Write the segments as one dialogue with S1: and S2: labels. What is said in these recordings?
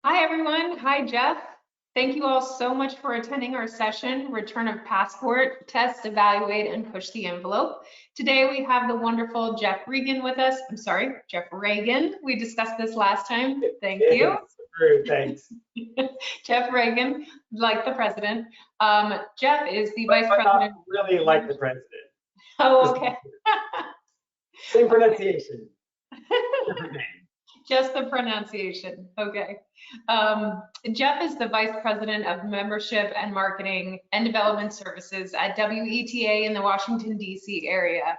S1: Hi, everyone. Hi, Jeff. Thank you all so much for attending our session, Return of Passport, Test, Evaluate, and Push the Envelope. Today, we have the wonderful Jeff Regan with us. I'm sorry, Jeff Regan. We discussed this last time. Thank you.
S2: Thanks.
S1: Jeff Regan, like the president. Jeff is the vice president.
S2: Not really like the president.
S1: Oh, okay.
S2: Same pronunciation. Different name.
S1: Just the pronunciation, okay. Jeff is the Vice President of Membership and Marketing and Development Services at WETA in the Washington, D.C. area.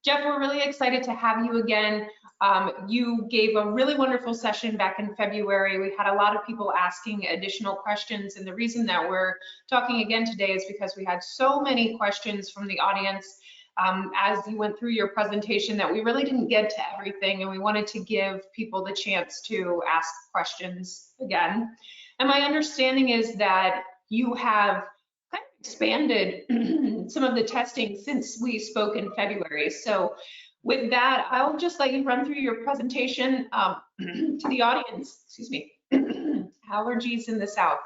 S1: Jeff, we're really excited to have you again. You gave a really wonderful session back in February. We had a lot of people asking additional questions, and the reason that we're talking again today is because we had so many questions from the audience as you went through your presentation that we really didn't get to everything, and we wanted to give people the chance to ask questions again. And my understanding is that you have kind of expanded some of the testing since we spoke in February. So with that, I'll just let you run through your presentation to the audience. Excuse me. Allergies in the South.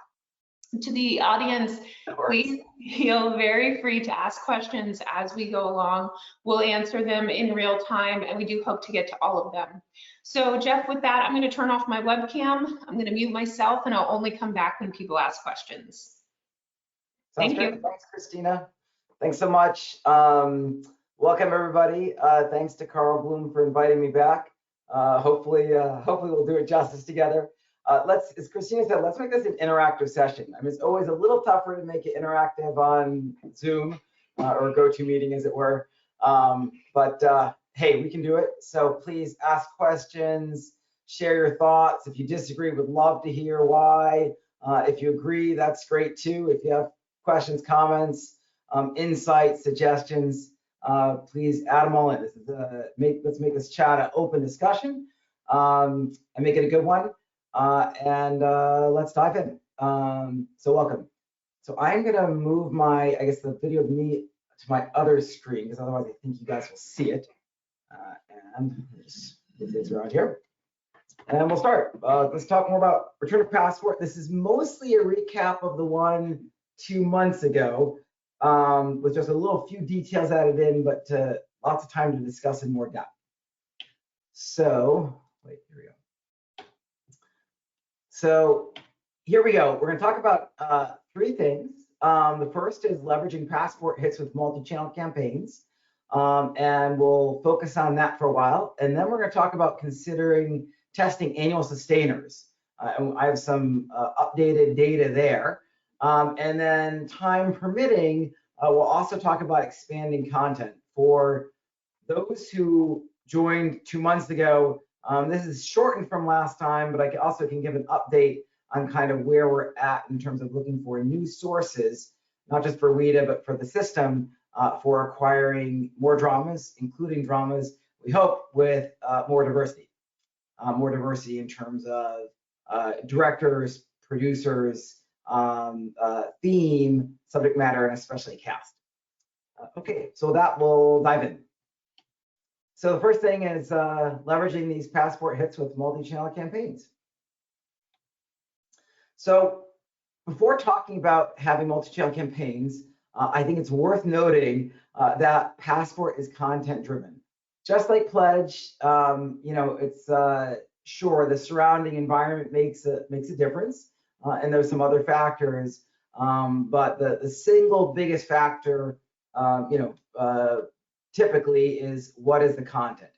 S1: To the audience, please feel very free to ask questions as we go along. We'll answer them in real time, and we do hope to get to all of them. So Jeff, with that, I'm going to turn off my webcam. I'm going to mute myself, and I'll only come back when people ask questions. Thank you.
S2: Thanks, Christina. Thanks so much. Welcome, everybody. Thanks to Carl Bloom for inviting me back. Hopefully we'll do it justice together. As Christina said, let's make this an interactive session. I mean, it's always a little tougher to make it interactive on Zoom or GoToMeeting, as it were. Hey, we can do it. So please ask questions, share your thoughts. If you disagree, would love to hear why. If you agree, that's great too. If you have questions, comments, insights, suggestions, please add them all in. Let's make this chat an open discussion and make it a good one. Let's dive in. So welcome. So I'm gonna move the video of me to my other screen, because otherwise I think you guys will see it. And just move things around here. And we'll start. Let's talk more about Return of Passport. This is mostly a recap of the one 2 months ago, with just a few details added in, but lots of time to discuss in more depth. So, wait, here we go. So here we go. We're going to talk about 3 things. The first is leveraging Passport hits with multi-channel campaigns, and we'll focus on that for a while. And then we're going to talk about considering testing annual sustainers. And I have some updated data there. And then time permitting, we'll also talk about expanding content. For those who joined 2 months ago, this is shortened from last time, but I also can give an update on kind of where we're at in terms of looking for new sources, not just for WETA, but for the system, for acquiring more dramas, including dramas, we hope, with more diversity. More diversity in terms of directors, producers, theme, subject matter, and especially cast. Okay, so that we'll dive in. So the first thing is leveraging these Passport hits with multi-channel campaigns. So before talking about having multi-channel campaigns, I think it's worth noting that Passport is content driven. Just like Pledge, it's sure the surrounding environment makes a difference, and there's some other factors, but the single biggest factor, typically is what is the content.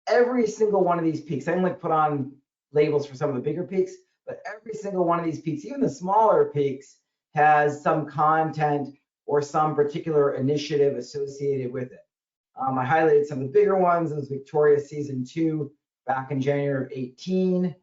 S2: Every single one of these peaks, I only put on labels for some of the bigger peaks, but every single one of these peaks, even the smaller peaks, has some content or some particular initiative associated with it. I highlighted some of the bigger ones. It was Victoria Season 2 back in January of 18.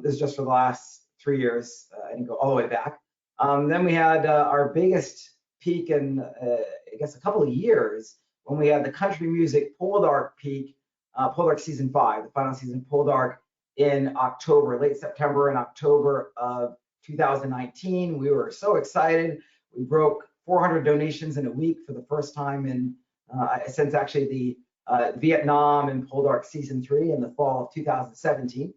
S2: This is just for the last 3 years. I didn't go all the way back. Then we had our biggest peak in, I guess, a couple of years, when we had the country music Poldark peak, Poldark Season 5, the final season Poldark, in October, late September and October of 2019. We were so excited. We broke 400 donations in a week for the first time in since actually the Vietnam and Poldark Season 3 in the fall of 2017.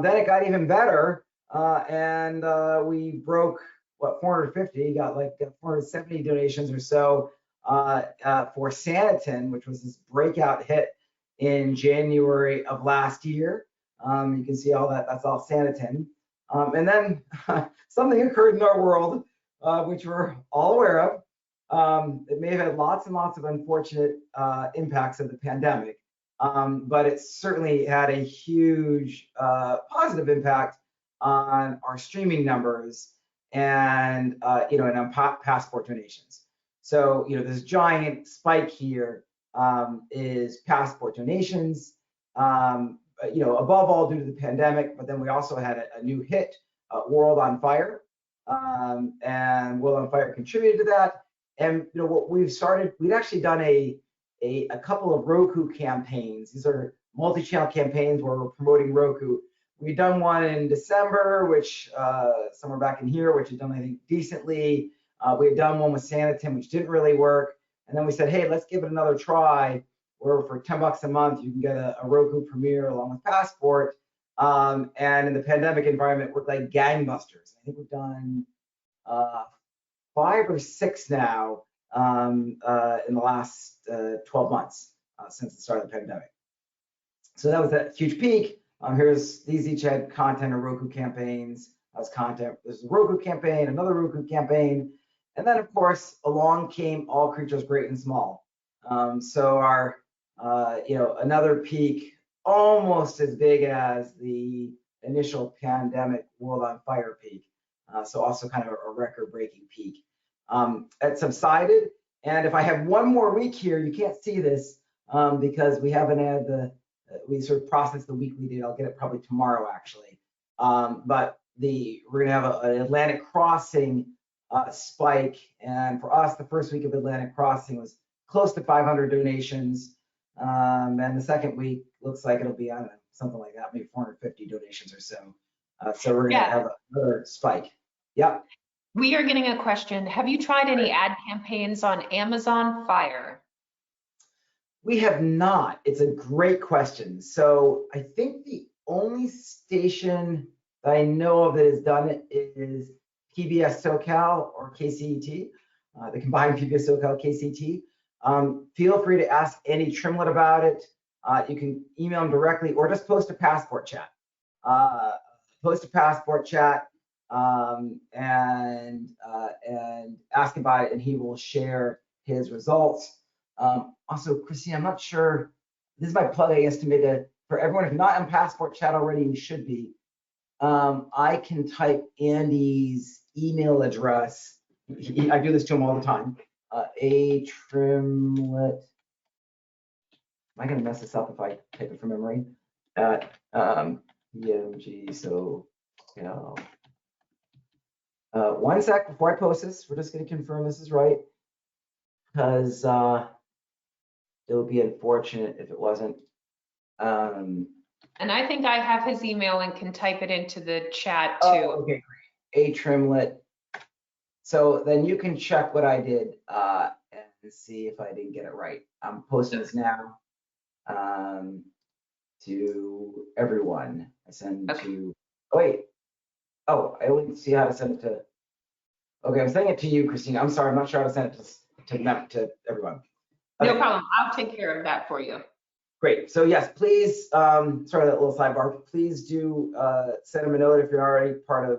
S2: Then it got even better, and we broke, what, 450, got like 470 donations or so for Saniten, which was this breakout hit in January of last year. You can see all that, that's all Saniten. And then something occurred in our world, which we're all aware of. It may have had lots and lots of unfortunate impacts of the pandemic, but it certainly had a huge positive impact on our streaming numbers and and on passport donations. So this giant spike here is passport donations. Above all due to the pandemic, but then we also had a new hit, World on Fire, and World on Fire contributed to that. And what we'd actually done a couple of Roku campaigns. These are multi-channel campaigns where we're promoting Roku. We'd done one in December, which somewhere back in here, which had done, I think, decently. We had done one with Saniten, which didn't really work. And then we said, hey, let's give it another try, where for $10 a month, you can get a Roku Premiere along with Passport. And in the pandemic environment, we're like gangbusters. I think we've done 5 or 6 now in the last 12 months since the start of the pandemic. So that was a huge peak. These each had content or Roku campaigns. That's content. There's a Roku campaign, another Roku campaign, and then of course along came All Creatures Great and Small. So our another peak almost as big as the initial pandemic World on Fire peak. So also kind of a record-breaking peak. It subsided, and if I have one more week here, you can't see this because we haven't had we sort of processed the weekly data. I'll get it probably tomorrow actually. But we're gonna have an Atlantic Crossing spike, and for us, the first week of Atlantic Crossing was close to 500 donations, and the second week looks like it'll be, I don't know, something like that, maybe 450 donations or so. So we're gonna have another spike. Yep.
S1: We are getting a question. Have you tried any ad campaigns on Amazon Fire?
S2: We have not. It's a great question. So I think the only station that I know of that has done it is PBS SoCal or KCET, the combined PBS SoCal KCET. Feel free to ask Andy Trimlett about it. You can email him directly or just post a passport chat. Post a passport chat and ask about it, and he will share his results. Also, Christina, I'm not sure, this is my plug, I guess, to make for everyone, if you're not on passport chat already, you should be. I can type Andy's email address. I do this to him all the time. A Trimlett. Am I going to mess this up if I type it from memory? At EMG, so, one sec before I post this, we're just going to confirm this is right, because it would be unfortunate if it wasn't.
S1: And I think I have his email and can type it into the chat too.
S2: Oh, okay, great. A Trimlett. So then you can check what I did and see if I didn't get it right. I'm posting this now to everyone. I send to, oh wait. Oh, I only see how to send it to, okay, I'm sending it to you, Christina. I'm sorry, I'm not sure how to send it to everyone. Okay.
S1: No problem, I'll take care of that for you.
S2: Great, so yes, please, sorry that little sidebar, please do send him a note if you're already part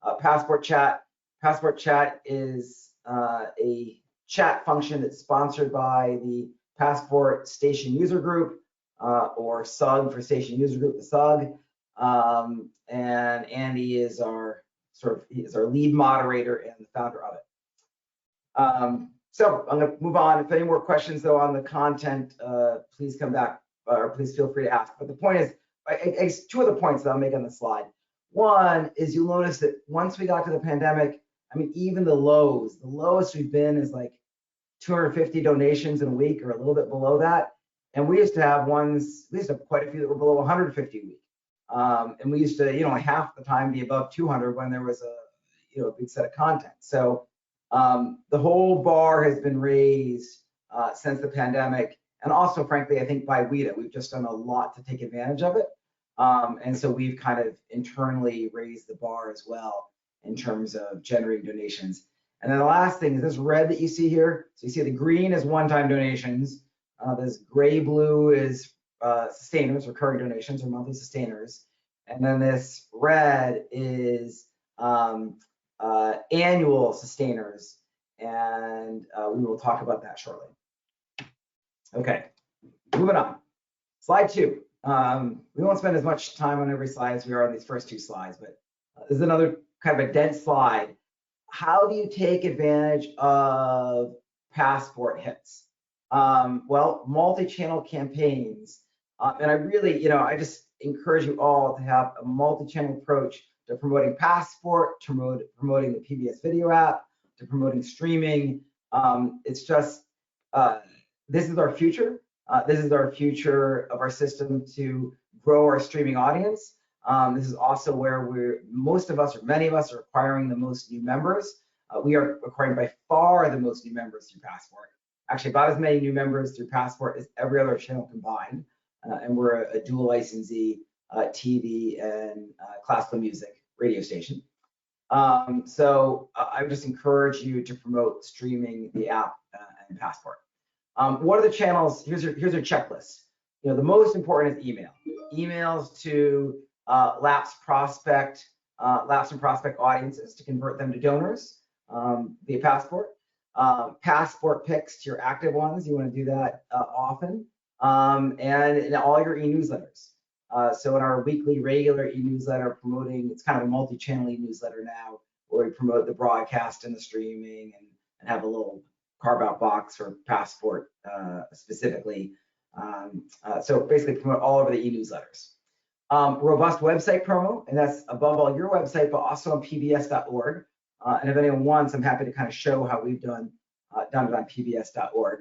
S2: of Passport Chat. Passport Chat is a chat function that's sponsored by the Passport Station User Group, or SUG for Station User Group, the SUG. And Andy is our lead moderator and the founder of it. So I'm going to move on. If any more questions though on the content, please come back or please feel free to ask. But the point is, two of the points that I'll make on the slide. One is you'll notice that once we got to the pandemic, I mean, even the lowest we've been is like 250 donations in a week or a little bit below that. And we used to have quite a few that were below 150 a week. And we used to, half the time be above 200 when there was a big set of content. So the whole bar has been raised since the pandemic. And also, frankly, I think by WIDA, we've just done a lot to take advantage of it. And so we've kind of internally raised the bar as well in terms of generating donations. And then the last thing is this red that you see here. So you see the green is one-time donations. This gray-blue is sustainers, recurring donations or monthly sustainers. And then this red is annual sustainers. And we will talk about that shortly. Okay, moving on. Slide 2. We won't spend as much time on every slide as we are on these first 2 slides, but this is another kind of a dense slide. How do you take advantage of passport hits? Well, multi-channel campaigns. And I really, I just encourage you all to have a multi-channel approach to promoting passport, to promoting the PBS video app, to promoting streaming. It's just, this is our future. This is our future of our system to grow our streaming audience. This is also where most of us, or many of us, are acquiring the most new members. We are acquiring by far the most new members through Passport. Actually, about as many new members through Passport as every other channel combined. And we're a dual licensee TV and classical music radio station. So I would just encourage you to promote streaming, the app, and Passport. What are the channels? Here's your checklist. The most important is email. Emails to lapsed and prospect audiences to convert them to donors via Passport. Passport picks to your active ones. You want to do that often. And in all your e-newsletters. So in our weekly regular e-newsletter promoting, it's kind of a multi-channel e-newsletter now, where we promote the broadcast and the streaming and have a little carve-out box for Passport specifically. So basically promote all over the e-newsletters. Robust website promo, and that's above all your website, but also on pbs.org. And if anyone wants, I'm happy to kind of show how we've done it on pbs.org.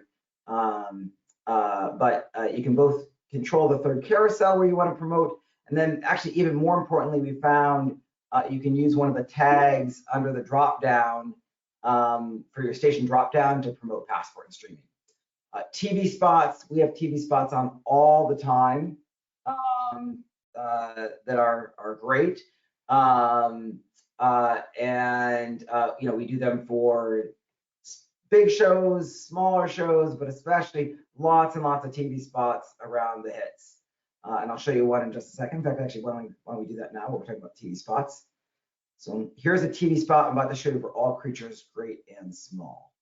S2: But you can both control the third carousel where you want to promote, and then actually even more importantly, we found you can use one of the tags under the drop-down for your station drop-down to promote Passport and streaming. TV spots, we have TV spots on all the time that are great. We do them for big shows, smaller shows, but especially lots and lots of TV spots around the hits. And I'll show you one in just a second. In fact, actually, why don't we do that now? We're talking about TV spots. So here's a TV spot I'm about to show you for All Creatures Great and Small.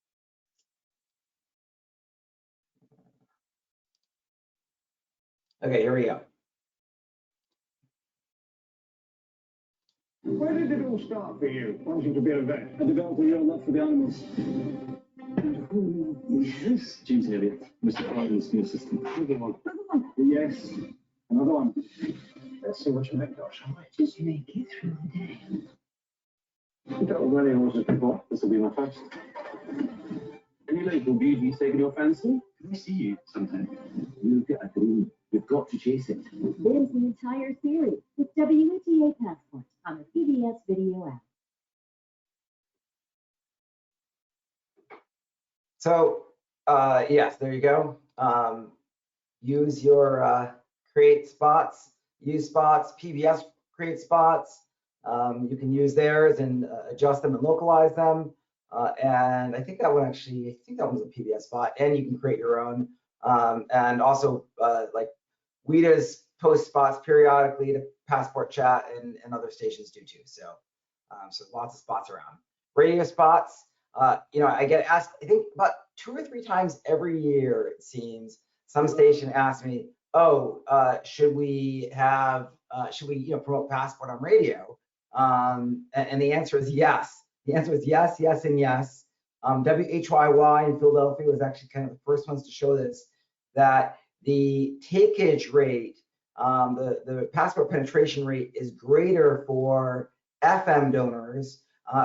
S2: Okay, here we go.
S3: Where did it all start for you, wanting to be a vet and developing your love for the animals? Who is this?
S4: James Elliott, Mr. Carter's new assistant.
S3: Another one. Yes, another one. Let's see what you make, Josh. I might just make it through the day. You've got many horses before.
S4: This will be my first. Any local beauties taking your fancy? Can I see you sometime?
S5: You've got a dream. You've got to chase it.
S6: There's an entire series with WETA Passport on the PBS video app.
S2: So yes, there you go. Use your create spots, use spots, PBS create spots. You can use theirs and adjust them and localize them. And I think that one actually, was a PBS spot, and you can create your own. And also like WETA's post spots periodically to Passport Chat, and other stations do too. So, so lots of spots around. Radio spots, I get asked, I think about 2 or 3 times every year, it seems, some station asks me, oh, should we promote Passport on radio? And the answer is yes. The answer is yes, yes, and yes. WHYY in Philadelphia was actually kind of the first ones to show this, that the takeage rate, the Passport penetration rate is greater for FM donors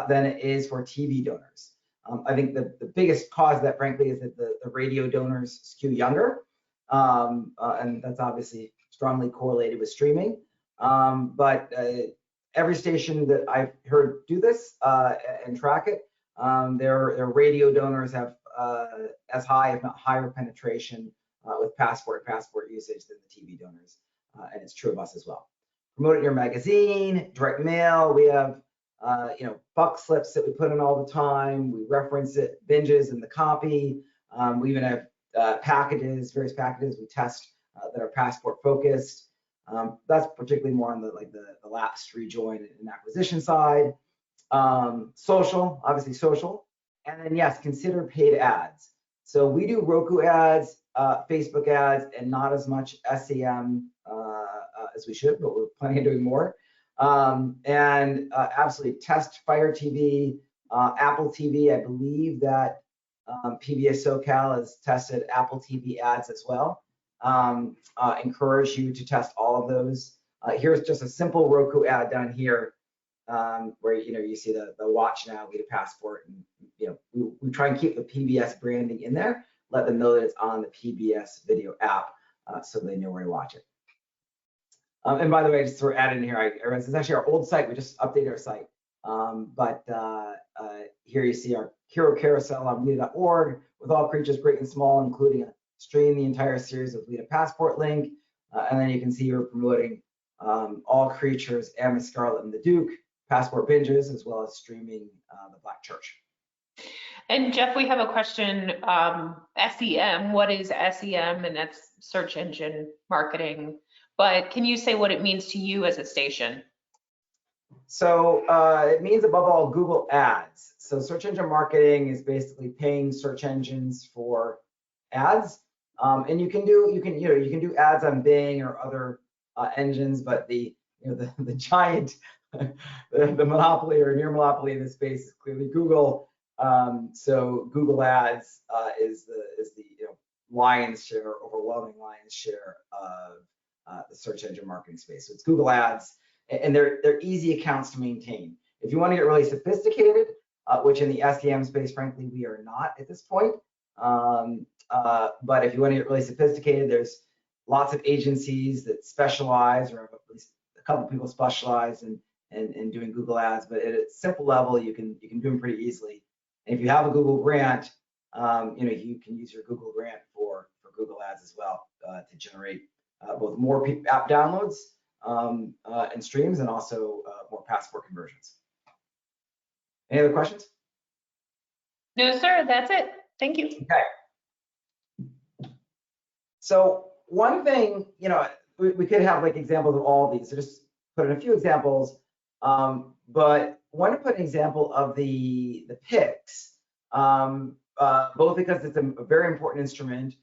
S2: than it is for TV donors. I think the biggest cause of that, frankly, is that the radio donors skew younger, and that's obviously strongly correlated with streaming. But every station that I've heard do this and track it, their radio donors have as high, if not higher, penetration with Passport usage than the TV donors, and it's true of us as well. promote it in your magazine, direct mail. We have, buck slips that we put in all the time. We reference it, binges in the copy. We even have various packages we test that are passport focused. That's particularly more on the lapsed, rejoin, and acquisition side. Social, obviously social. And then yes, consider paid ads. So we do Roku ads, Facebook ads, and not as much SEM as we should, but we're planning on doing more. Absolutely test Fire TV, Apple TV. I believe that PBS SoCal has tested Apple TV ads as well. Encourage you to test all of those. Here's just a simple Roku ad down here where you see the watch now, get a passport, and we try and keep the PBS branding in there. Let them know that it's on the PBS video app so they know where to watch it. And by the way, just sort of add in here, this is actually our old site. We just updated our site. Here you see our hero carousel on WIDA.org with all creatures great and small, including a stream the entire series of WIDA Passport link. And then you can see you're promoting all creatures, Emma, Scarlet, and the Duke, passport binges, as well as streaming the Black Church.
S1: And Jeff, we have a question, SEM, what is SEM? And that's search engine marketing. But can you say what it means to you as a station?
S2: So it means above all Google ads. So search engine marketing is basically paying search engines for ads. And you can do ads on Bing or other engines, but the giant, the monopoly or near monopoly in this space is clearly Google. So Google ads is the lion's share, overwhelming lion's share of the search engine marketing space. So it's Google ads, and they're easy accounts to maintain. If you want to get really sophisticated, which in the SEM space, frankly, we are not at this point. But if you want to get really sophisticated, there's lots of agencies that specialize, or at least a couple people specialize in doing Google ads. But at a simple level, you can do them pretty easily. And if you have a Google grant, you can use your Google grant for Google ads as well to generate both more app downloads and streams, and also more passport conversions. Any other questions?
S1: No, sir, that's it. Thank you.
S2: Okay. So one thing, we could have like examples of all of these. So just put in a few examples, but want to put an example of the PICs, both because it's a very important instrument,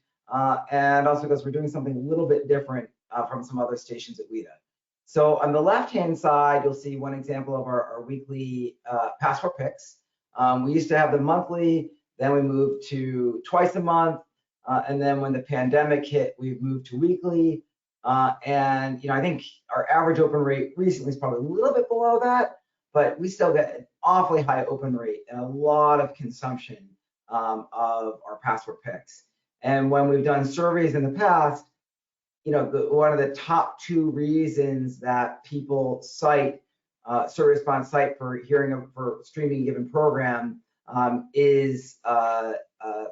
S2: and also because we're doing something a little bit different from some other stations at WIDA. So on the left-hand side, you'll see one example of our weekly passport PICs. We used to have them monthly, then we moved to twice a month, and then when the pandemic hit, we've moved to weekly. And I think our average open rate recently is probably a little bit below that, but we still get an awfully high open rate and a lot of consumption of our passport PICs. And when we've done surveys in the past, one of the top 2 reasons that people cite, survey response cite for streaming a given program is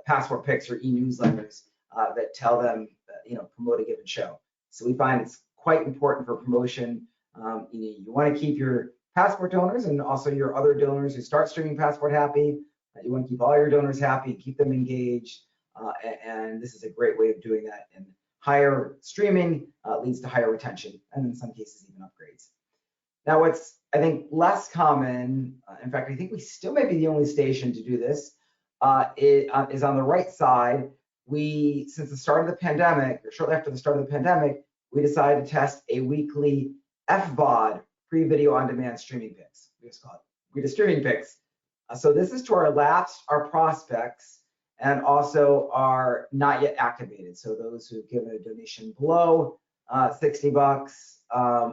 S2: passport PICs or e-newsletters that tell them, promote a given show. So we find it's quite important for promotion. You want to keep your passport donors and also your other donors who start streaming passport happy. You want to keep all your donors happy, keep them engaged, and this is a great way of doing that. And higher streaming leads to higher retention, and in some cases even upgrades. Now, what's I think less common, in fact, I think we still may be the only station to do this, is on the right side. Since the start of the pandemic, or shortly after the start of the pandemic, we decided to test a weekly FVOD, free video on demand streaming PICs. We just call it WIDA streaming PICs. So this is to our lapsed, our prospects, and also are not yet activated. So those who've given a donation below $60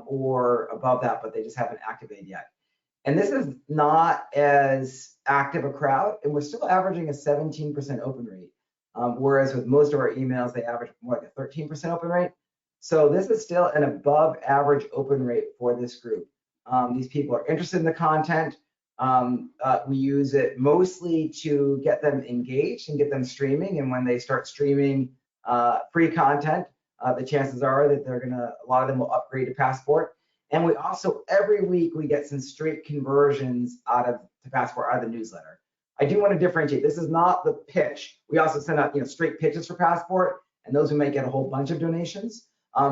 S2: or above that, but they just haven't activated yet. And this is not as active a crowd, and we're still averaging a 17% open rate. Whereas with most of our emails, they average more like a 13% open rate. So this is still an above average open rate for this group. These people are interested in the content. We use it mostly to get them engaged and get them streaming. And when they start streaming free content, the chances are that a lot of them will upgrade to Passport. And we also, every week, we get some straight conversions to Passport out of the newsletter. I do want to differentiate. This is not the pitch. We also send out, straight pitches for Passport, and those we might get a whole bunch of donations.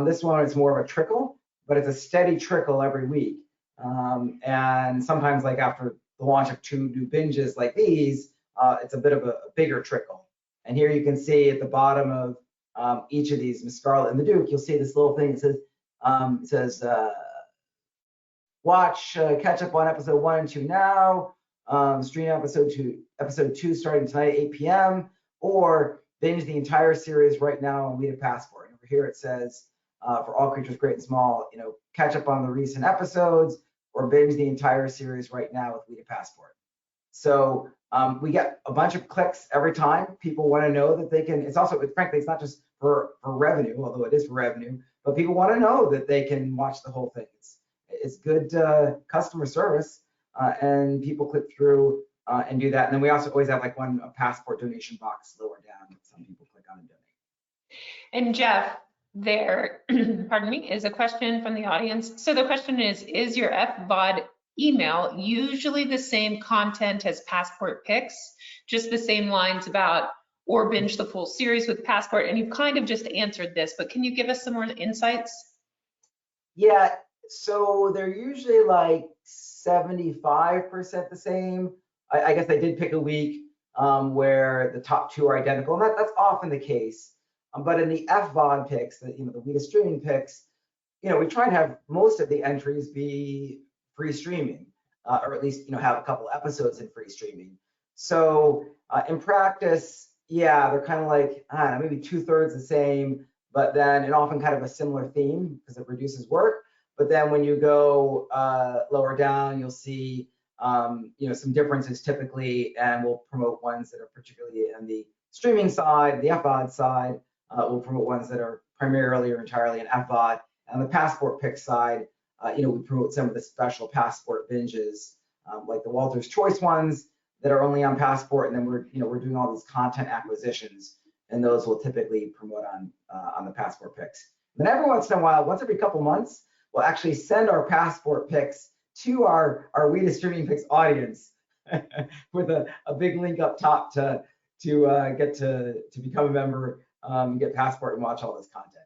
S2: This one is more of a trickle, but it's a steady trickle every week. And sometimes, like after the launch of 2 new binges like these, it's a bit of a bigger trickle. And here you can see at the bottom of each of these, Miss Scarlet and the Duke, you'll see this little thing. It says watch, catch up on episode 1 and 2 now, stream episode 2 starting tonight at 8 p.m., or binge the entire series right now on Weed Passport. And over here it says, for all creatures great and small, catch up on the recent episodes or binge the entire series right now with Weed Passport. So we get a bunch of clicks every time. People want to know that they can, it's also, frankly, it's not just for revenue, although it is for revenue, but people want to know that they can watch the whole thing. It's good customer service, and people click through and do that. And then we also always have like a Passport donation box lower down that some people click on and donate.
S1: And Jeff, there, pardon me, is a question from the audience. So the question is your FVOD email usually the same content as Passport picks, just the same lines about or binge the full series with Passport? And you've kind of just answered this, but can you give us some more insights?
S2: Yeah, so they're usually like 75% the same. I guess I did pick a week where the top 2 are identical, and that's often the case. But in the FVOD picks, the Weed streaming picks, we try to have most of the entries be free streaming, or at least have a couple episodes in free streaming. So in practice, yeah, they're kind of like, I don't know, maybe 2/3 the same, but then and often kind of a similar theme because it reduces work. But then when you go lower down, you'll see some differences typically, and we'll promote ones that are particularly on the streaming side, the FVOD side. We'll promote ones that are primarily or entirely in FVOD. On the Passport pick side, we promote some of the special Passport binges, like the Walter's Choice ones that are only on Passport, and then we're doing all these content acquisitions, and those will typically promote on the Passport picks. Then every once in a while, once every couple months, we'll actually send our Passport picks to our Weed Streaming Picks audience with a big link up top to get to become a member, get Passport and watch all this content.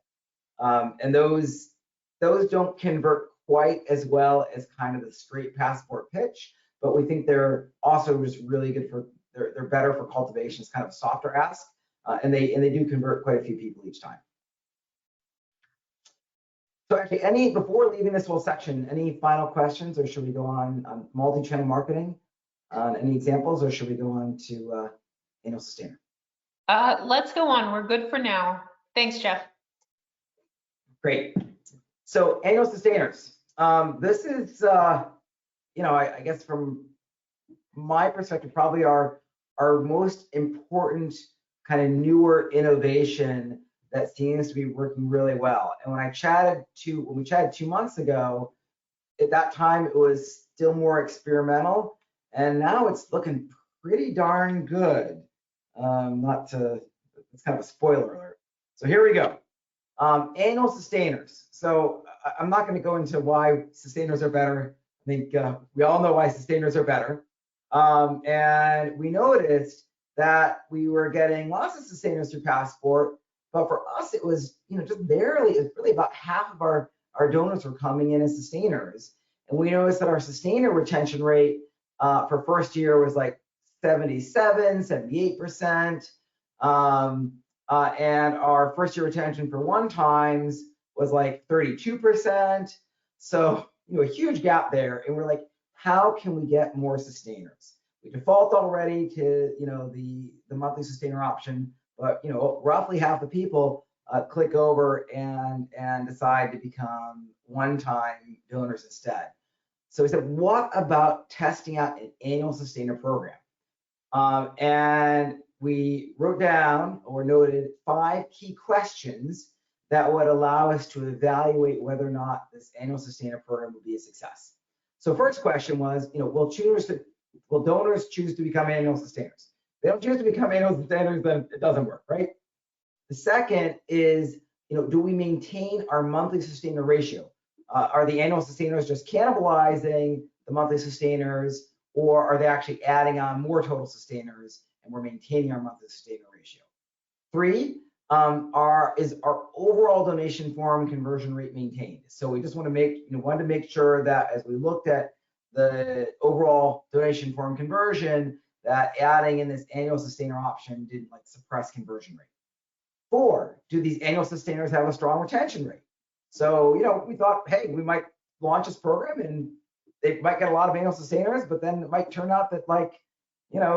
S2: And those don't convert quite as well as kind of the straight Passport pitch, but we think they're also just really good they're better for cultivation. It's kind of a softer ask, and they do convert quite a few people each time. So actually, before leaving this whole section, any final questions, or should we go on multi-channel marketing? Any examples, or should we go on to annual sustainer?
S1: Let's go on. We're good for now. Thanks, Jeff.
S2: Great. So annual sustainers. This is, I guess from my perspective, probably our most important kind of newer innovation that seems to be working really well. And when we chatted 2 months ago, at that time it was still more experimental, and now it's looking pretty darn good. It's kind of a spoiler alert. So here we go. Annual sustainers. So I'm not going to go into why sustainers are better. I think we all know why sustainers are better. And we noticed that we were getting lots of sustainers through Passport, but for us it was just barely. It's really about half of our donors were coming in as sustainers, and we noticed that our sustainer retention rate for first year was like 77, 78%. And our first year retention for one times was like 32%. So, a huge gap there. And we're like, how can we get more sustainers? We default already to, the monthly sustainer option, but, roughly half the people click over and decide to become one-time donors instead. So we said, what about testing out an annual sustainer program? And we wrote down or noted 5 key questions that would allow us to evaluate whether or not this annual sustainer program would be a success. So first question was, will donors choose to become annual sustainers? If they don't choose to become annual sustainers, then it doesn't work, right? The second is, do we maintain our monthly sustainer ratio? Are the annual sustainers just cannibalizing the monthly sustainers, or are they actually adding on more total sustainers and we're maintaining our monthly sustainer ratio? 3, is our overall donation form conversion rate maintained? So we just want to wanted to make sure that as we looked at the overall donation form conversion, that adding in this annual sustainer option didn't like suppress conversion rate. 4, do these annual sustainers have a strong retention rate? So, we thought, hey, we might launch this program and they might get a lot of annual sustainers, but then it might turn out that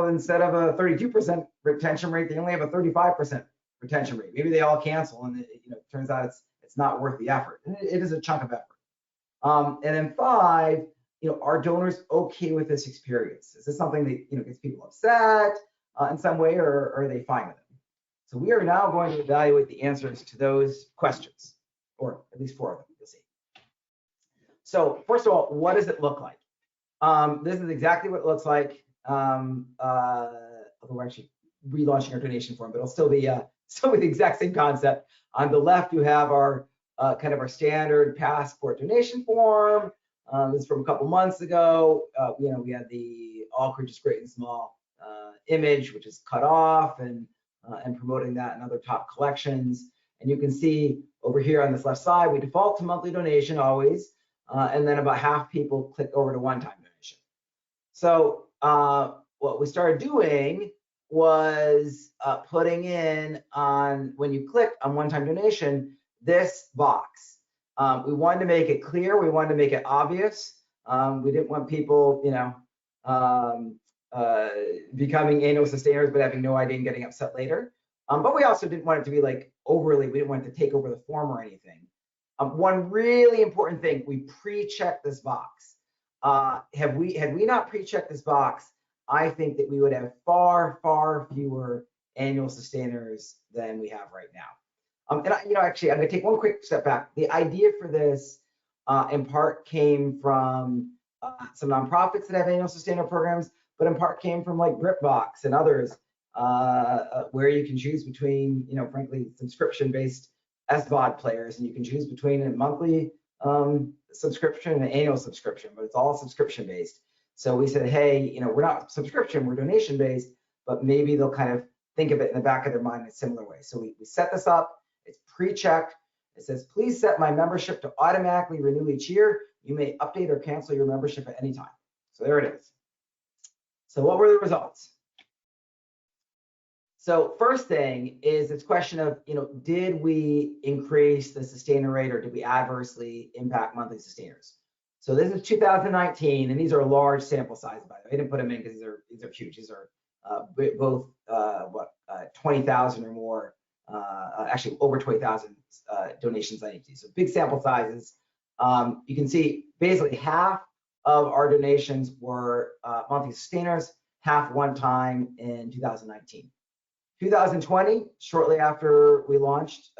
S2: instead of a 32% retention rate, they only have a 35% retention rate. Maybe they all cancel and it turns out it's not worth the effort. It is a chunk of effort. And then 5, are donors okay with this experience? Is this something that gets people upset in some way, or are they fine with it? So we are now going to evaluate the answers to those questions, or at least 4 of them. You'll see. So first of all, what does it look like? This is exactly what it looks like. Although we're actually relaunching our donation form, but it'll still be the exact same concept. On the left, you have our kind of our standard passport donation form. This is from a couple months ago. We had the all courageous, great and small image, which is cut off and promoting that in other top collections. And you can see over here on this left side, we default to monthly donation always, and then about half people click over to one-time donation. So what we started doing was putting in on, when you click on one-time donation, this box. We wanted to make it clear. We wanted to make it obvious. We didn't want people, becoming annual sustainers but having no idea and getting upset later. But we also didn't want it to be like overly, we didn't want it to take over the form or anything. One really important thing, we pre-checked this box. Had we not pre-checked this box, I think that we would have far, far fewer annual sustainers than we have right now. Actually, I'm going to take one quick step back. The idea for this, in part, came from some nonprofits that have annual sustainer programs, but in part came from like BritBox and others, where you can choose between, frankly, subscription-based SVOD players, and you can choose between a monthly subscription and an annual subscription, but it's all subscription-based. So we said, hey, we're not subscription, we're donation-based, but maybe they'll kind of think of it in the back of their mind in a similar way. So we set this up. It's pre-checked. It says, please set my membership to automatically renew each year. You may update or cancel your membership at any time. So there it is. So what were the results? So first thing is this question of, did we increase the sustainer rate or did we adversely impact monthly sustainers? So this is 2019, and these are large sample sizes, by the way. I didn't put them in because these are huge. These are both 20,000 or more, actually over 20,000 donations on each of these. So big sample sizes. You can see basically half of our donations were monthly sustainers, half one time in 2019. 2020, shortly after we launched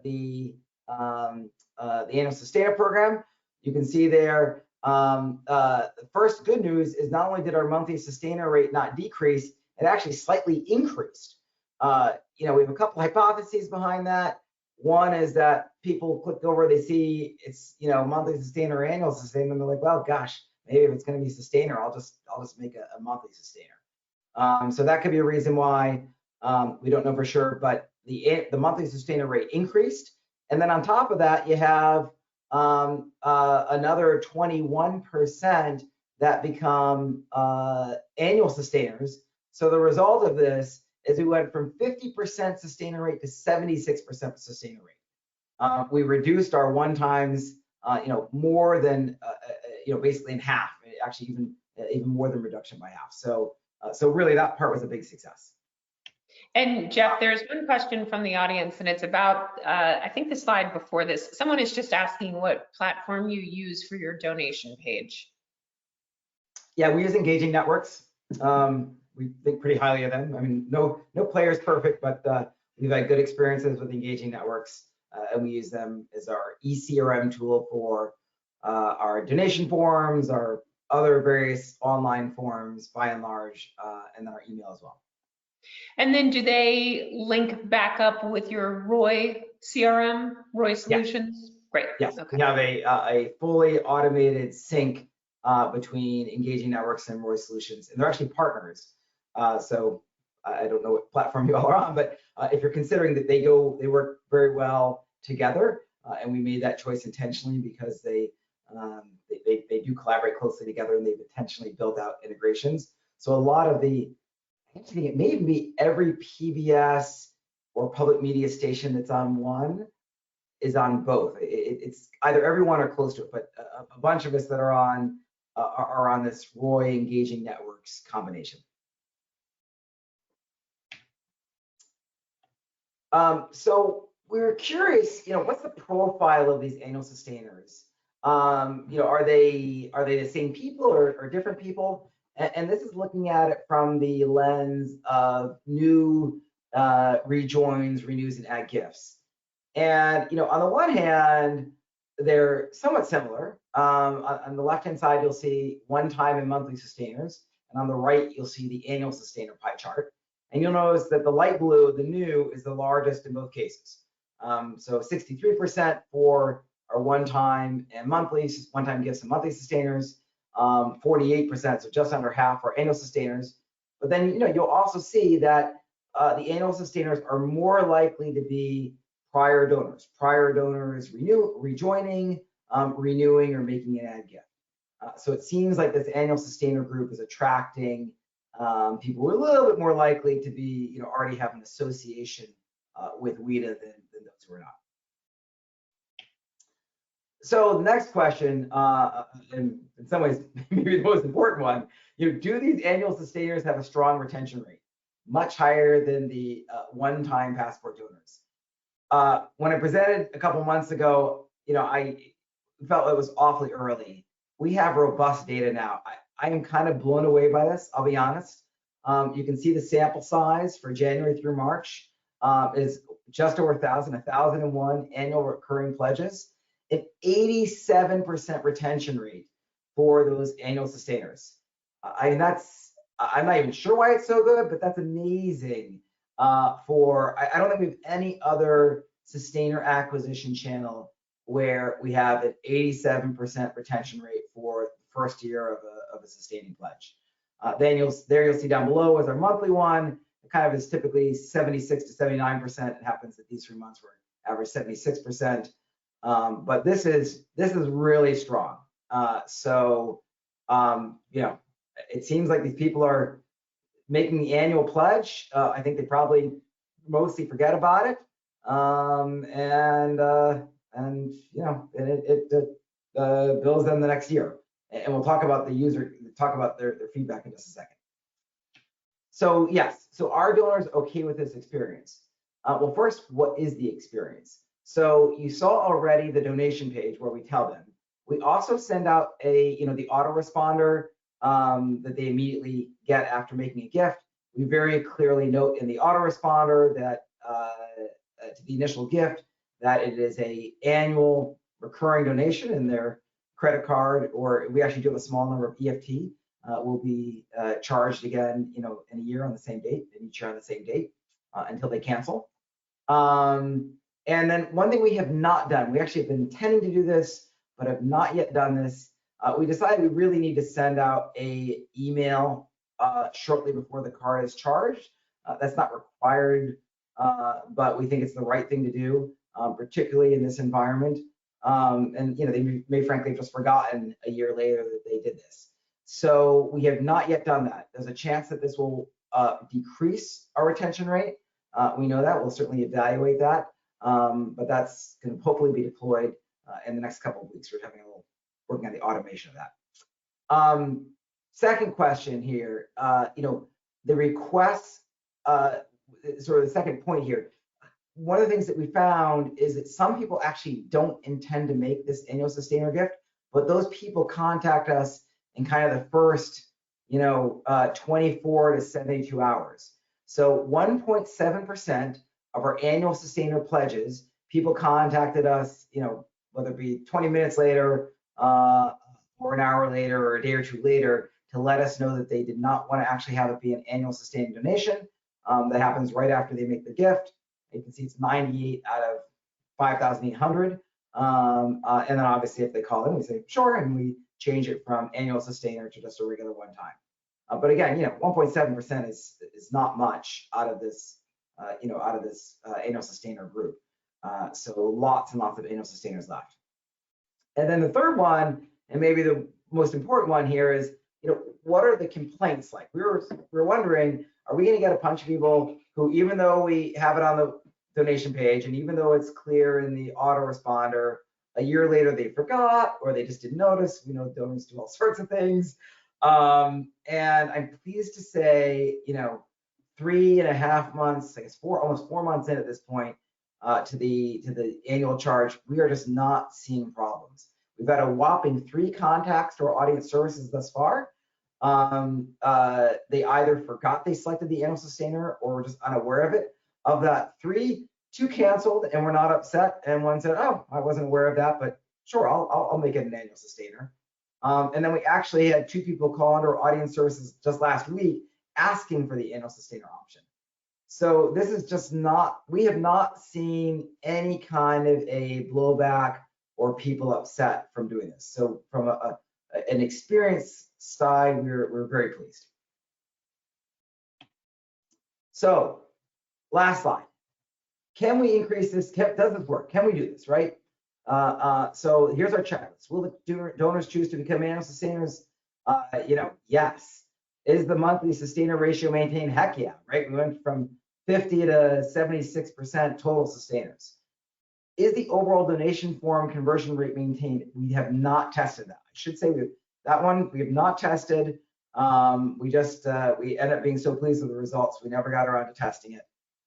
S2: the annual sustainer program, you can see there, the first good news is not only did our monthly sustainer rate not decrease, it actually slightly increased. We have a couple hypotheses behind that. One is that people click over, they see it's monthly sustainer or annual sustainer, and they're like, well, gosh, maybe if it's going to be sustainer, I'll just make a monthly sustainer. So that could be a reason why. We don't know for sure, but the monthly sustainer rate increased, and then on top of that, you have another 21% that become annual sustainers. So the result of this is we went from 50% sustainer rate to 76% sustainer rate. We reduced our one times, more than, basically in half. Actually, even more than reduction by half. So really, that part was a big success.
S1: And Jeff, there's one question from the audience, and it's about, I think the slide before this. Someone is just asking what platform you use for your donation page.
S2: Yeah, we use engaging networks. We think pretty highly of them. I mean, no player is perfect, but we've had good experiences with engaging networks, and we use them as our eCRM tool for our donation forms, our other various online forms, by and large, and then our email as well.
S1: And then do they link back up with your Roy CRM, Roy Solutions? Great.
S2: Yes,
S1: Okay.
S2: we have a fully automated sync between Engaging Networks and Roy Solutions, and they're actually partners. So I don't know what platform you all are on, but if you're considering that they work very well together, and we made that choice intentionally because they do collaborate closely together, and they've intentionally built out integrations. So a lot of I think it may even be every PBS or public media station that's on one is on both. It's either everyone or close to it, but a bunch of us that are on this Roy Engaging Networks combination. So we're curious, what's the profile of these annual sustainers? Are they the same people or different people? And this is looking at it from the lens of new rejoins, renews, and add gifts. And on the one hand, they're somewhat similar. On the left-hand side, you'll see one-time and monthly sustainers, and on the right, you'll see the annual sustainer pie chart. And you'll notice that the light blue, the new, is the largest in both cases. So 63% for our one-time gifts and monthly sustainers, 48%, so just under half for annual sustainers. But then you'll also see that the annual sustainers are more likely to be prior donors rejoining, renewing, or making an add gift. So it seems like this annual sustainer group is attracting people who are a little bit more likely to be, already have an association with WIDA than those who are not. So the next question, and in some ways maybe the most important one, do these annual sustainers have a strong retention rate, much higher than the one-time passport donors? When I presented a couple months ago, I felt it was awfully early. We have robust data now. I am kind of blown away by this, I'll be honest. You can see the sample size for January through March is just over 1,001 annual recurring pledges, an 87% retention rate for those annual sustainers. I'm not even sure why it's so good, but that's amazing. I don't think we have any other sustainer acquisition channel where we have an 87% retention rate for the first year of a sustaining pledge. Then you'll see down below is our monthly one. It kind of is typically 76 to 79%. It happens that these 3 months were average 76%. But this is really strong. It seems like these people are making the annual pledge. I think they probably mostly forget about it. It bills them the next year. And we'll talk about their feedback in just a second. So yes, so are donors okay with this experience? Well, first, what is the experience? So you saw already the donation page where we tell them. We also send out the autoresponder that they immediately get after making a gift. We very clearly note in the autoresponder that to the initial gift that it is a annual recurring donation, and their credit card, or we actually do have a small number of EFT, will be charged again, in a year on the same date, and each year on the same date until they cancel. And then one thing we have not done, we actually have been intending to do this, but have not yet done this. We decided we really need to send out a email shortly before the card is charged. That's not required, but we think it's the right thing to do, particularly in this environment. And they may frankly have just forgotten a year later that they did this. So we have not yet done that. There's a chance that this will decrease our retention rate. We know that. We'll certainly evaluate that. But that's going to hopefully be deployed in the next couple of weeks. We're working on the automation of that. Second question here, the requests, sort of the second point here. One of the things that we found is that some people actually don't intend to make this annual sustainer gift, but those people contact us in kind of the first, 24 to 72 hours. So 1.7% of our annual sustainer pledges, people contacted us, whether it be 20 minutes later, or an hour later, or a day or two later, to let us know that they did not want to actually have it be an annual sustaining donation. That happens right after they make the gift. You can see it's 98 out of 5,800. And then obviously if they call in, we say, sure, and we change it from annual sustainer to just a regular one time. But again, 1.7% is not much out of this, annual sustainer group. So lots and lots of annual sustainers left. And then the third one, and maybe the most important one here is, what are the complaints like? We're wondering, are we going to get a bunch of people who, even though we have it on the donation page, and even though it's clear in the autoresponder, a year later they forgot, or they just didn't notice? We know donors do all sorts of things. And I'm pleased to say, 3.5 months, I guess almost 4 months in at this point, to the annual charge, we are just not seeing problems. We've had a whopping 3 contacts to our audience services thus far. They either forgot they selected the annual sustainer or were just unaware of it. Of that 3, 2 canceled and were not upset, and 1 said, oh, I wasn't aware of that, but sure, I'll make it an annual sustainer. And then we actually had 2 people call into our audience services just last week asking for the annual sustainer option. So this is just not, we have not seen any kind of a blowback or people upset from doing this. So from an experience side, we're very pleased. So last slide. Can we increase this? Does this work? Can we do this, right? So here's our checklist. Will the donors choose to become annual sustainers? Yes. Is the monthly sustainer ratio maintained? Heck yeah, right? We went from 50 to 76% total sustainers. Is the overall donation form conversion rate maintained? We have not tested that. I should say that one we have not tested. We ended up being so pleased with the results, we never got around to testing it.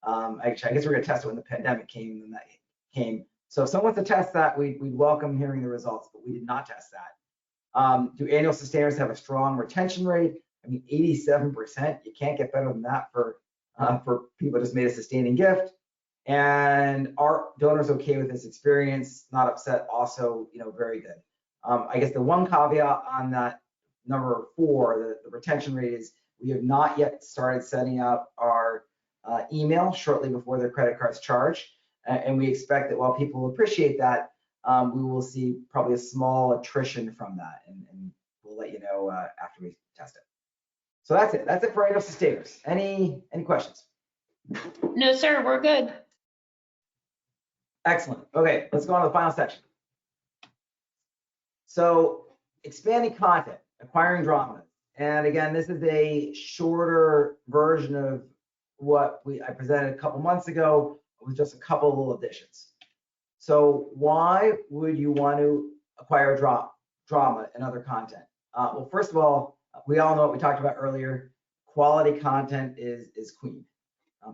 S2: Actually, I guess we're going to test it when the pandemic came, and that came. So if someone wants to test that, we'd welcome hearing the results, but we did not test that. Do annual sustainers have a strong retention rate? I mean, 87%. You can't get better than that for people who just made a sustaining gift. And are donors okay with this experience? Not upset. Also, very good. I guess the one caveat on that number 4, the retention rate, is we have not yet started setting up our email shortly before their credit card's charged. And we expect that while people appreciate that, we will see probably a small attrition from that, and we'll let you know after we test it. So that's it. That's it for annual sustainers. Any questions?
S1: No, sir, we're good.
S2: Excellent. Okay, let's go on to the final section. So expanding content, acquiring dramas. And again, this is a shorter version of what I presented a couple months ago with just a couple of little additions. So why would you want to acquire drama and other content? Well, first of all, we all know what we talked about earlier. Quality content is queen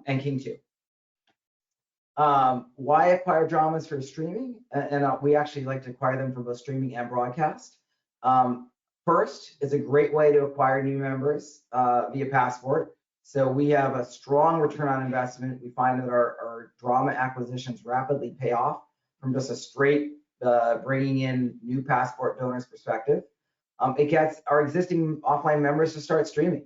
S2: and king too. Why acquire dramas for streaming? And we actually like to acquire them for both streaming and broadcast. First, it's a great way to acquire new members via Passport. So we have a strong return on investment. We find that our drama acquisitions rapidly pay off from just a straight bringing in new Passport donors perspective. It gets our existing offline members to start streaming.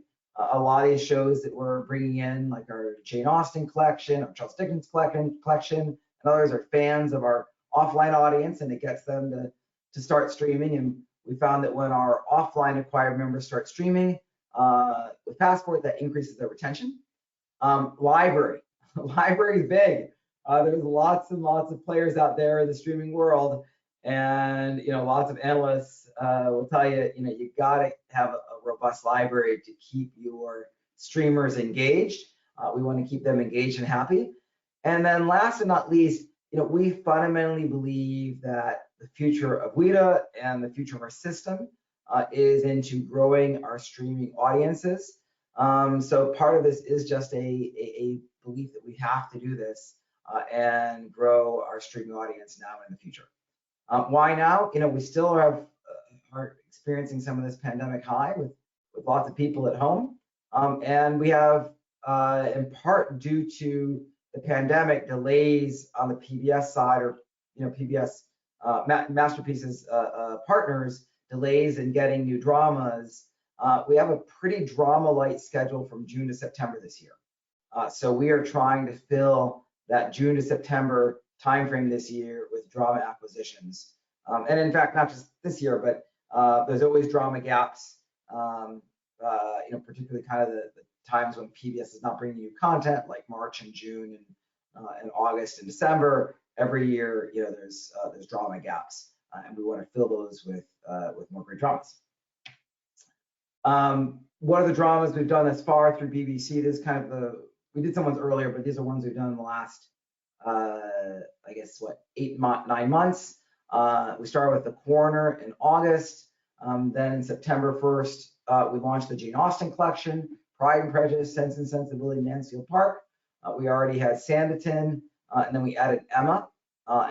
S2: A lot of these shows that we're bringing in, like our Jane Austen collection, our Charles Dickens collection, and others are fans of our offline audience, and it gets them to start streaming. And we found that when our offline acquired members start streaming with Passport, that increases their retention. Library is big. There's lots and lots of players out there in the streaming world, and lots of analysts will tell you, you gotta have a robust library to keep your streamers engaged. We want to keep them engaged and happy. And then last but not least, we fundamentally believe that the future of WIDA and the future of our system is into growing our streaming audiences. So part of this is just a belief that we have to do this and grow our streaming audience now and in the future. Why now? We still are experiencing some of this pandemic high with lots of people at home. And we have, in part due to the pandemic, delays on the PBS side, or PBS Masterpieces partners, delays in getting new dramas. We have a pretty drama light schedule from June to September this year. So we are trying to fill that June to September timeframe this year with drama acquisitions. And in fact, not just this year, but there's always drama gaps, particularly kind of the times when PBS is not bringing you content, like March and June and August and December. Every year, there's drama gaps, and we want to fill those with more great dramas. What are the dramas we've done thus far through BBC? This is kind of we did some ones earlier, but these are ones we've done in the last, 9 months. We started with The Coroner in August. Then in September 1st, we launched the Jane Austen collection, Pride and Prejudice, Sense and Sensibility, Mansfield Park. We already had Sanditon, and then we added Emma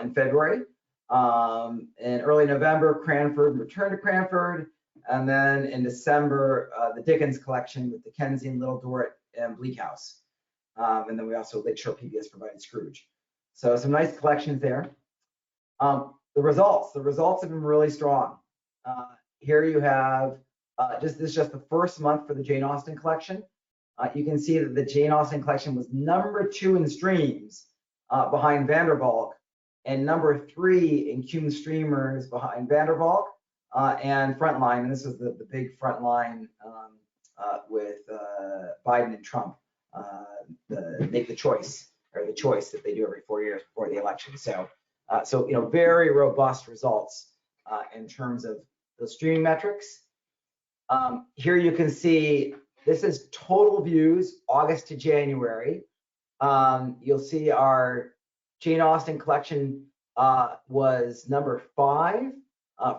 S2: in February. In early November, Cranford, Return to Cranford. And then in December, the Dickens collection with Dickensian, Little Dorrit, and Bleak House. And then we also Lakeshore PBS provided Scrooge. So some nice collections there. The results have been really strong. Here you have this is just the first month for the Jane Austen collection. You can see that the Jane Austen collection was #2 in streams behind Vandervalk, and #3 in cum streamers behind Vandervalk and Frontline. And this was the big Frontline with Biden and Trump, make the choice, or the choice that they do every 4 years before the election. So very robust results in terms of the streaming metrics. Here you can see this is total views August to January. You'll see our Jane Austen collection was #5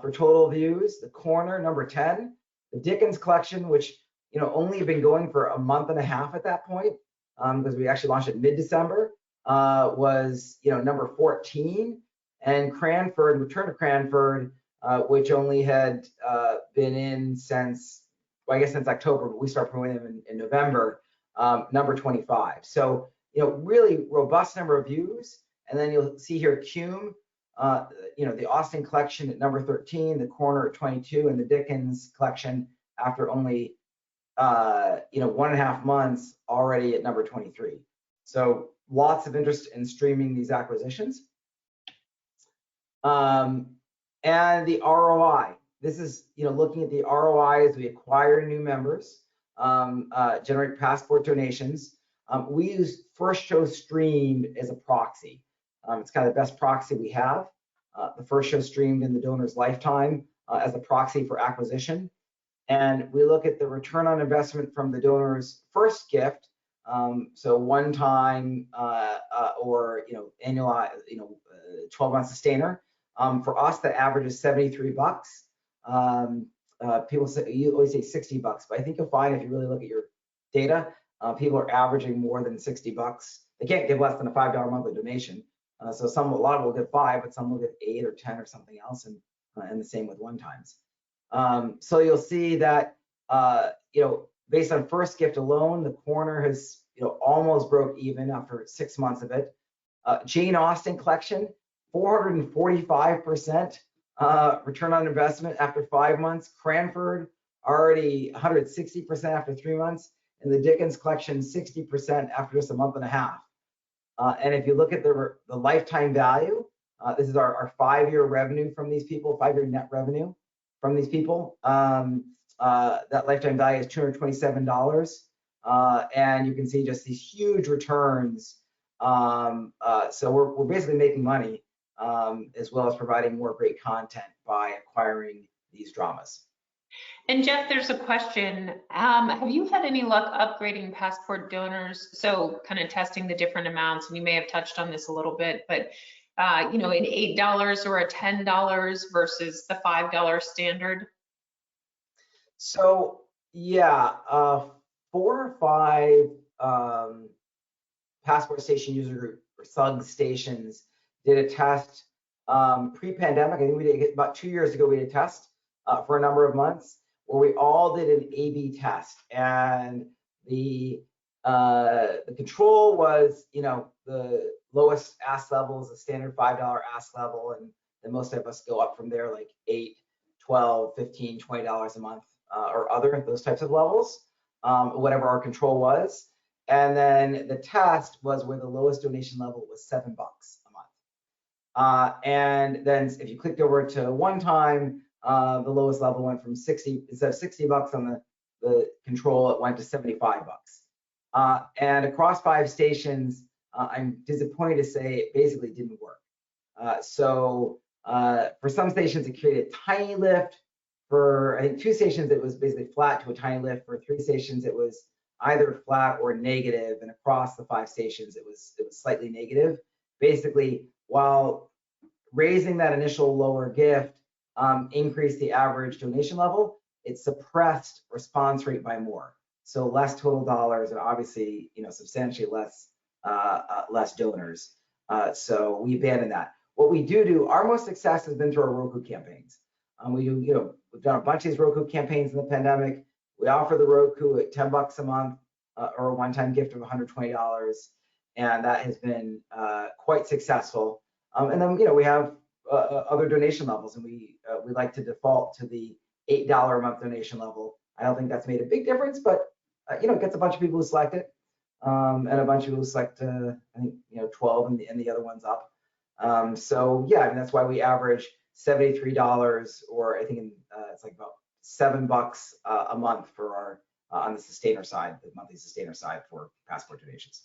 S2: for total views. The Corner, #10. The Dickens collection, which only had been going for a month and a half at that point, because we actually launched it mid-December, was #14. And Cranford, Return to Cranford, which only had been in since October, but we started promoting them in November, #25. So really robust number of views. And then you'll see here cum, the Austen collection at #13, the Corner at 22, and the Dickens collection after only 1.5 months already at #23. So lots of interest in streaming these acquisitions. And the ROI. This is looking at the ROI as we acquire new members, generate passport donations. We use first show streamed as a proxy. It's kind of the best proxy we have. The first show streamed in the donor's lifetime as a proxy for acquisition. And we look at the return on investment from the donor's first gift, so one time or annual, 12-month sustainer. For us, the average is $73. People say, you always say $60, but I think you'll find if you really look at your data, people are averaging more than $60. They can't give less than a $5 monthly donation. So a lot of will get 5, but some will get 8 or 10 or something else, and the same with one times. So you'll see that based on first gift alone, the Corner has almost broke even after 6 months of it. Jane Austen collection, 445% return on investment after 5 months. Cranford already 160% after 3 months, and the Dickens collection 60% after just a month and a half. And if you look at the lifetime value, this is our 5-year revenue from these people, 5-year net revenue from these people. That lifetime value is $227, and you can see just these huge returns. So we're basically making money, as well as providing more great content by acquiring these dramas.
S1: And Jeff, there's a question. Have you had any luck upgrading passport donors? So kind of testing the different amounts, and you may have touched on this a little bit, but an $8 or a $10 versus the $5 standard?
S2: So yeah, 4 or 5 passport station user group or SUG stations did a test pre-pandemic. I think we did about 2 years ago. We did a test for a number of months where we all did an A/B test, and the control was the lowest ask level is a standard $5 ask level, and then most of us go up from there, like $8, $12, $15, $20 a month or other those types of levels, whatever our control was. And then the test was where the lowest donation level was $7 a month. And then if you clicked over to one time, the lowest level went from 60, instead of $60 on the control, it went to $75. And across 5 stations, I'm disappointed to say it basically didn't work. So for some stations, it created a tiny lift. For I think 2 stations, it was basically flat to a tiny lift. For 3 stations, it was either flat or negative, and across the 5 stations, it was slightly negative. Basically, while raising that initial lower gift increased the average donation level, it suppressed response rate by more. So less total dollars, and obviously, substantially less donors. So we abandoned that. What we do, our most success has been through our Roku campaigns. We've done a bunch of these Roku campaigns in the pandemic. We offer the Roku at $10 a month or a one-time gift of $120, and that has been quite successful. And then we have other donation levels, and we like to default to the $8 a month donation level. I don't think that's made a big difference, but it gets a bunch of people who select it, and a bunch of people who select I think 12 and the other ones up. So yeah, I mean, that's why we average $73, or I think it's like about $7 a month for our on the sustainer side, the monthly sustainer side for passport donations.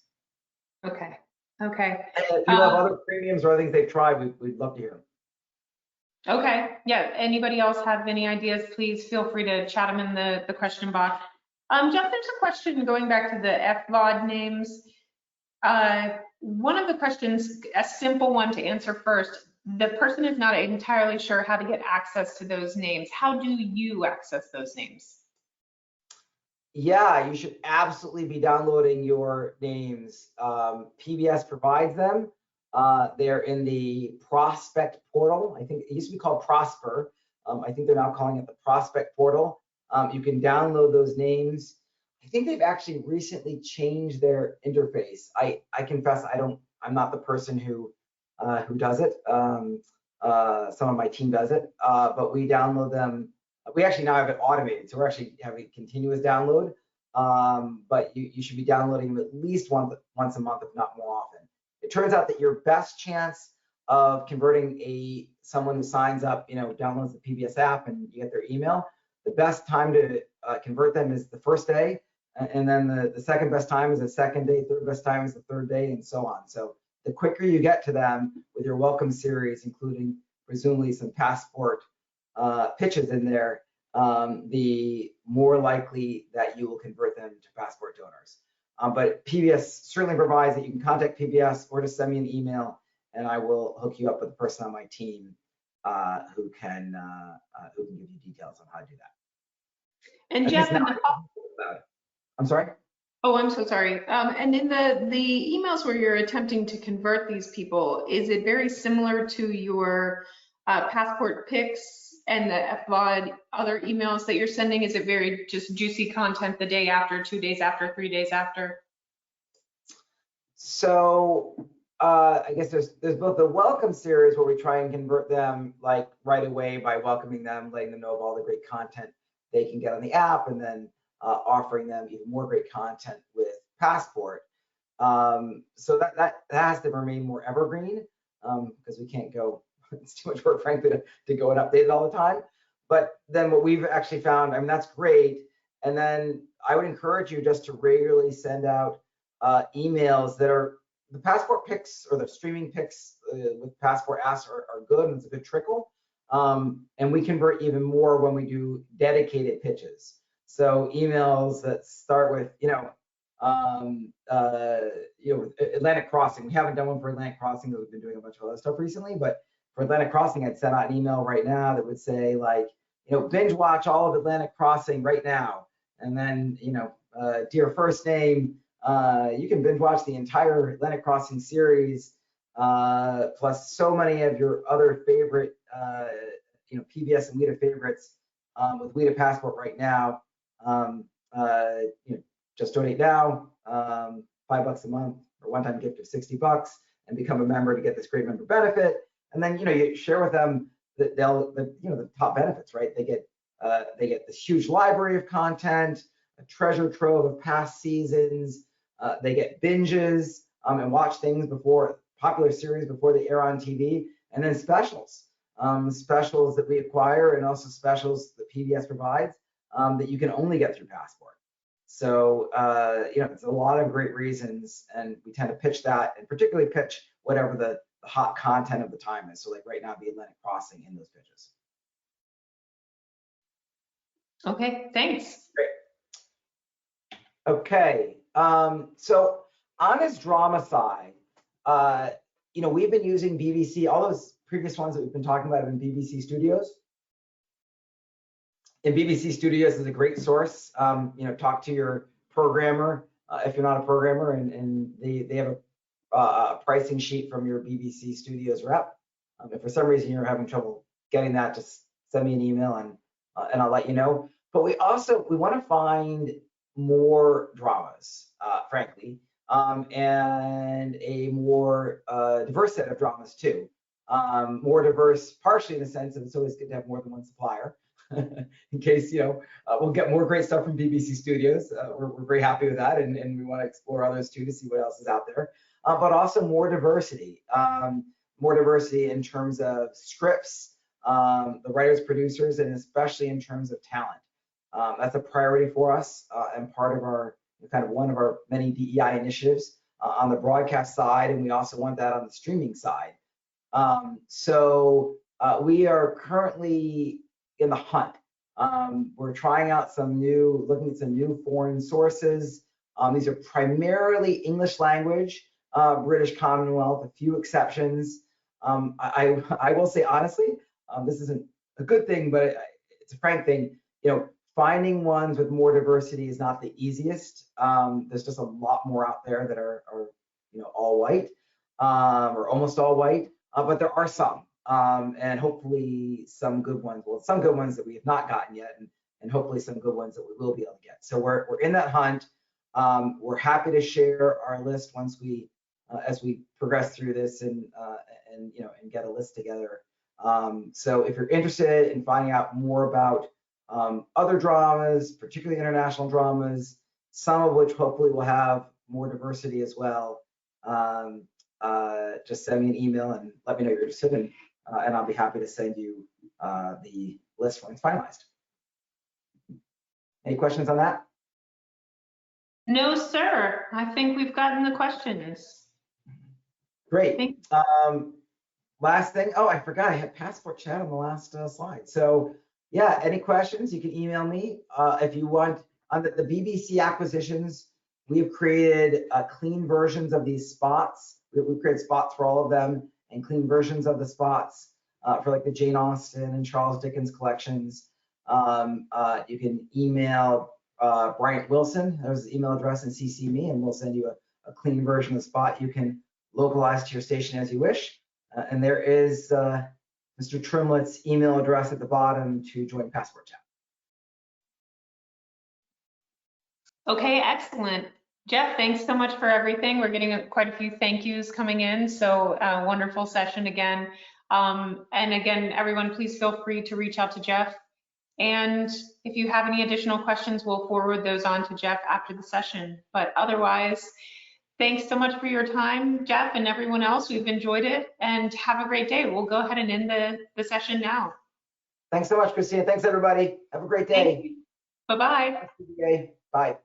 S1: Okay.
S2: And if you have other premiums or other things they've tried, we'd love to hear them.
S1: Okay, yeah, anybody else have any ideas, please feel free to chat them in the question box. Jeff, there's a question going back to the FVOD names. One of the questions, a simple one to answer first, the person is not entirely sure how to get access to those names. How do you access those names?
S2: Yeah, you should absolutely be downloading your names. PBS provides them. They're in the prospect portal. I think it used to be called Prosper. I think they're now calling it the prospect portal. You can download those names. I think they've actually recently changed their interface. I confess I'm not the person who does it. Some of my team does it, but we download them. We actually now have it automated, so we're actually having continuous download. But you should be downloading them at least once a month, if not more often. It turns out that your best chance of converting someone who signs up, downloads the PBS app and you get their email, the best time to convert them is the first day, and then the second best time is the second day, third best time is the third day, and so on. So the quicker you get to them with your welcome series, including presumably some passport pitches in there, the more likely that you will convert them to passport donors. But PBS certainly provides that you can contact PBS or just send me an email, and I will hook you up with a person on my team who can give you details on how to do that.
S1: And Jeff,
S2: I'm sorry?
S1: Oh, I'm so sorry. And in the emails where you're attempting to convert these people, is it very similar to your passport pics and the FVOD other emails that you're sending? Is it very just juicy content the day after, 2 days after, 3 days after?
S2: So I guess there's both the welcome series where we try and convert them like right away by welcoming them, letting them know of all the great content they can get on the app, and then offering them even more great content with Passport. So that has to remain more evergreen because we can't go, it's too much work, frankly, to go and update it all the time. But then what we've actually found, I mean, that's great. And then I would encourage you just to regularly send out emails that are the passport picks or the streaming picks with Passport Asks are good, and it's a good trickle. And we convert even more when we do dedicated pitches. So emails that start with, Atlantic Crossing. We haven't done one for Atlantic Crossing because we've been doing a bunch of other stuff recently, but for Atlantic Crossing, I'd send out an email right now that would say like, binge watch all of Atlantic Crossing right now. And then, dear first name, you can binge watch the entire Atlantic Crossing series, plus so many of your other favorite, PBS and WIDA favorites with WIDA Passport right now. Just donate now, $5 a month or one-time gift of $60, and become a member to get this great member benefit. And then you share with them that the top benefits, right? They get this huge library of content, a treasure trove of past seasons. They get binges and watch things before popular series before they air on TV. And then specials, specials that we acquire and also specials that PBS provides that you can only get through Passport. So, it's a lot of great reasons, and we tend to pitch that, and particularly pitch whatever the hot content of the time is. So like right now, the Atlantic Crossing in those pitches.
S1: Okay, thanks.
S2: Great. Okay, so on this drama side, we've been using BBC, all those previous ones that we've been talking about have been BBC Studios. And BBC Studios is a great source. Talk to your programmer if you're not a programmer, and they have a pricing sheet from your BBC Studios rep. If for some reason you're having trouble getting that, just send me an email and I'll let you know. But we want to find more dramas, frankly, and a more diverse set of dramas too. More diverse, partially in the sense of it's always good to have more than one supplier. In case, we'll get more great stuff from BBC Studios. We're very happy with that, and we want to explore others too to see what else is out there. But also more diversity in terms of scripts, the writers, producers, and especially in terms of talent. That's a priority for us and part of our one of our many DEI initiatives on the broadcast side, and we also want that on the streaming side. So we are currently in the hunt. We're trying out looking at some new foreign sources. These are primarily English language, British Commonwealth, a few exceptions. I will say honestly, this isn't a good thing, but it's a frank thing. Finding ones with more diversity is not the easiest. There's just a lot more out there that are all white or almost all white, but there are some. And hopefully some good ones. Well, some good ones that we have not gotten yet, and hopefully some good ones that we will be able to get. So we're in that hunt. We're happy to share our list once as we progress through this and get a list together. So if you're interested in finding out more about other dramas, particularly international dramas, some of which hopefully will have more diversity as well, just send me an email and let me know you're interested, and I'll be happy to send you the list when it's finalized. Any questions on that?
S1: No, sir. I think we've gotten the questions.
S2: Great. Last thing. Oh, I forgot. I had Passport Chat on the last slide. So yeah, any questions, you can email me. If you want, on the BBC acquisitions, we've created clean versions of these spots. We've created spots for all of them and clean versions of the spots for like the Jane Austen and Charles Dickens collections. You can email Bryant Wilson, there's his email address, and CC me, and we'll send you a clean version of the spot. You can localize to your station as you wish. And there is Mr. Trimlett's email address at the bottom to join Passport Chat.
S1: Okay, excellent. Jeff, thanks so much for everything. We're getting quite a few thank yous coming in, so wonderful session again. And again, everyone, please feel free to reach out to Jeff. And if you have any additional questions, we'll forward those on to Jeff after the session. But otherwise, thanks so much for your time, Jeff, and everyone else. We've enjoyed it, and have a great day. We'll go ahead and end the session now.
S2: Thanks so much, Christina. Thanks, everybody. Have a great day.
S1: Bye-bye.
S2: Bye.